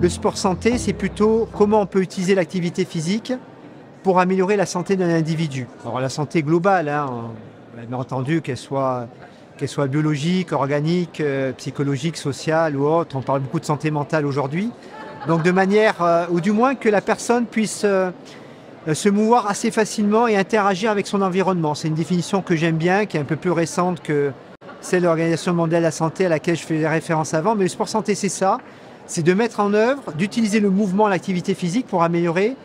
Le sport santé, c'est plutôt comment on peut utiliser l'activité physique pour améliorer la santé d'un individu. Alors la santé globale, hein, bien entendu, qu'elle soit biologique, organique, psychologique, sociale ou autre. On parle beaucoup de santé mentale aujourd'hui. Donc de manière, ou du moins que la personne puisse se mouvoir assez facilement et interagir avec son environnement. C'est une définition que j'aime bien, qui est un peu plus récente que celle de l'Organisation mondiale de la santé à laquelle je faisais référence avant. Mais le sport santé, c'est ça. C'est de mettre en œuvre, d'utiliser le mouvement, l'activité physique pour améliorer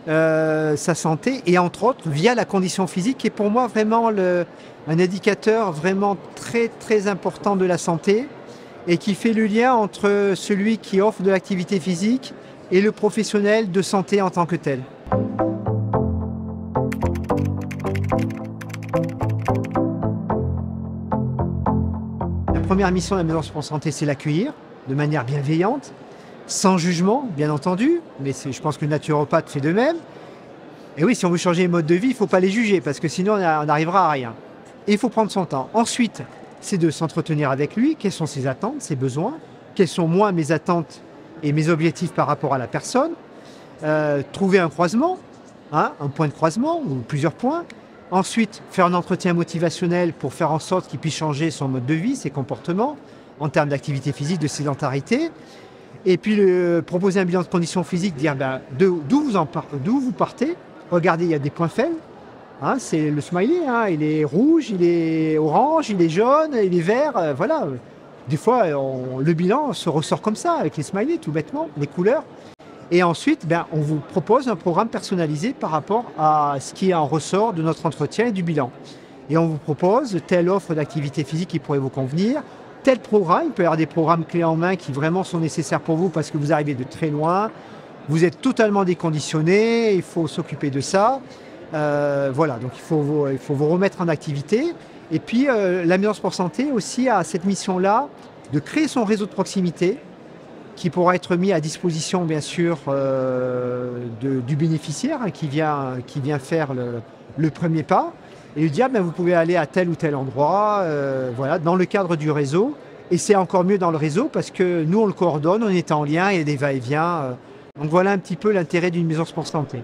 sa santé et entre autres via la condition physique qui est pour moi vraiment un indicateur vraiment très très important de la santé et qui fait le lien entre celui qui offre de l'activité physique et le professionnel de santé en tant que tel. La première mission de la Maison Sport Santé, c'est l'accueillir de manière bienveillante, sans jugement, bien entendu, mais je pense que le naturopathe fait de même. Et oui, si on veut changer les modes de vie, il ne faut pas les juger, parce que sinon on n'arrivera à rien. Et il faut prendre son temps. Ensuite, c'est de s'entretenir avec lui, quelles sont ses attentes, ses besoins, quelles sont moi mes attentes et mes objectifs par rapport à la personne, trouver un croisement, hein, un point de croisement ou plusieurs points. Ensuite, faire un entretien motivationnel pour faire en sorte qu'il puisse changer son mode de vie, ses comportements, en termes d'activité physique, de sédentarité. Et puis proposer un bilan de condition physique, dire d'où vous partez. Regardez, il y a des points faibles. Hein, c'est le smiley, hein, il est rouge, il est orange, il est jaune, il est vert. Voilà. Des fois, le bilan se ressort comme ça, avec les smileys, tout bêtement, les couleurs. Et ensuite, on vous propose un programme personnalisé par rapport à ce qui en ressort de notre entretien et du bilan. Et on vous propose telle offre d'activité physique qui pourrait vous convenir, tel programme. Il peut y avoir des programmes clés en main qui vraiment sont nécessaires pour vous parce que vous arrivez de très loin, vous êtes totalement déconditionné, il faut s'occuper de ça. Voilà, donc il faut vous remettre en activité. Et puis la Maison Sport Santé aussi a cette mission-là de créer son réseau de proximité qui pourra être mis à disposition bien sûr du bénéficiaire hein, qui vient faire le premier pas et lui dire vous pouvez aller à tel ou tel endroit voilà, dans le cadre du réseau. Et c'est encore mieux dans le réseau parce que nous on le coordonne, on est en lien, il y a des va-et-vient. Donc voilà un petit peu l'intérêt d'une Maison Sport Santé.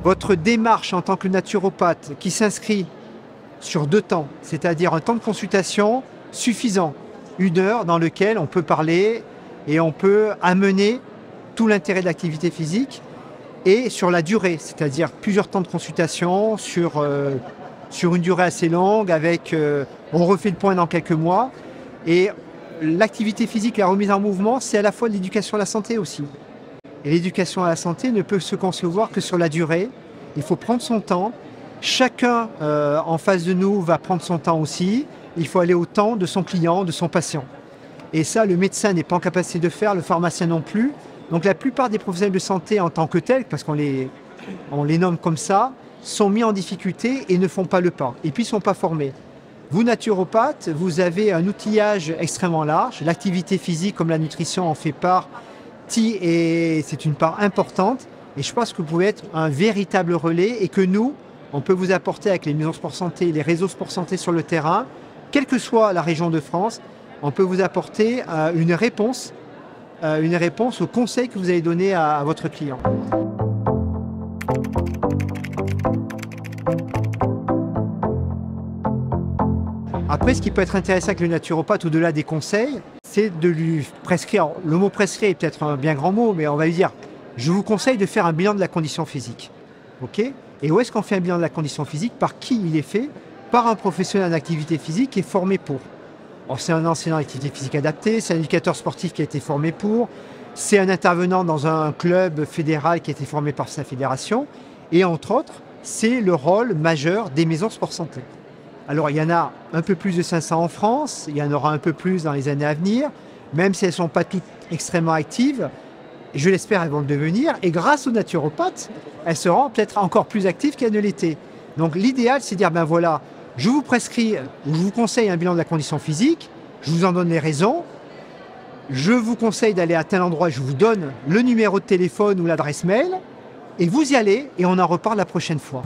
Votre démarche en tant que naturopathe qui s'inscrit sur 2 temps, c'est-à-dire un temps de consultation suffisant, 1 heure dans lequel on peut parler et on peut amener tout l'intérêt de l'activité physique, et sur la durée, c'est-à-dire plusieurs temps de consultation sur une durée assez longue, on refait le point dans quelques mois. Et l'activité physique, la remise en mouvement, c'est à la fois de l'éducation à la santé aussi. Et l'éducation à la santé ne peut se concevoir que sur la durée. Il faut prendre son temps. Chacun en face de nous va prendre son temps aussi. Il faut aller au temps de son client, de son patient. Et ça, le médecin n'est pas en capacité de faire, le pharmacien non plus. Donc la plupart des professionnels de santé en tant que tels, parce qu'on les nomme comme ça, sont mis en difficulté et ne font pas le pas. Et puis ne sont pas formés. Vous, naturopathes, vous avez un outillage extrêmement large. L'activité physique comme la nutrition en fait partie et c'est une part importante. Et je pense que vous pouvez être un véritable relais et que nous, on peut vous apporter avec les maisons sport santé, les réseaux sport santé sur le terrain, quelle que soit la région de France, on peut vous apporter une réponse aux conseils que vous allez donner à votre client. Après, ce qui peut être intéressant avec le naturopathe, au-delà des conseils, c'est de lui prescrire. Le mot prescrire est peut-être un bien grand mot, mais on va lui dire je vous conseille de faire un bilan de la condition physique. Okay ? Et où est-ce qu'on fait un bilan de la condition physique? Par qui il est fait? Par un professionnel d'activité physique qui est formé pour. C'est un enseignant d'activité physique adaptée, c'est un éducateur sportif qui a été formé pour, c'est un intervenant dans un club fédéral qui a été formé par sa fédération, et entre autres, c'est le rôle majeur des maisons sport santé. Alors il y en a un peu plus de 500 en France, il y en aura un peu plus dans les années à venir, même si elles ne sont pas toutes extrêmement actives, je l'espère elles vont le devenir, et grâce aux naturopathes, elles seront peut-être encore plus actives qu'elles ne l'étaient. Donc l'idéal c'est de dire voilà, je vous prescris, ou je vous conseille un bilan de la condition physique, je vous en donne les raisons, je vous conseille d'aller à tel endroit, je vous donne le numéro de téléphone ou l'adresse mail, et vous y allez, et on en reparle la prochaine fois.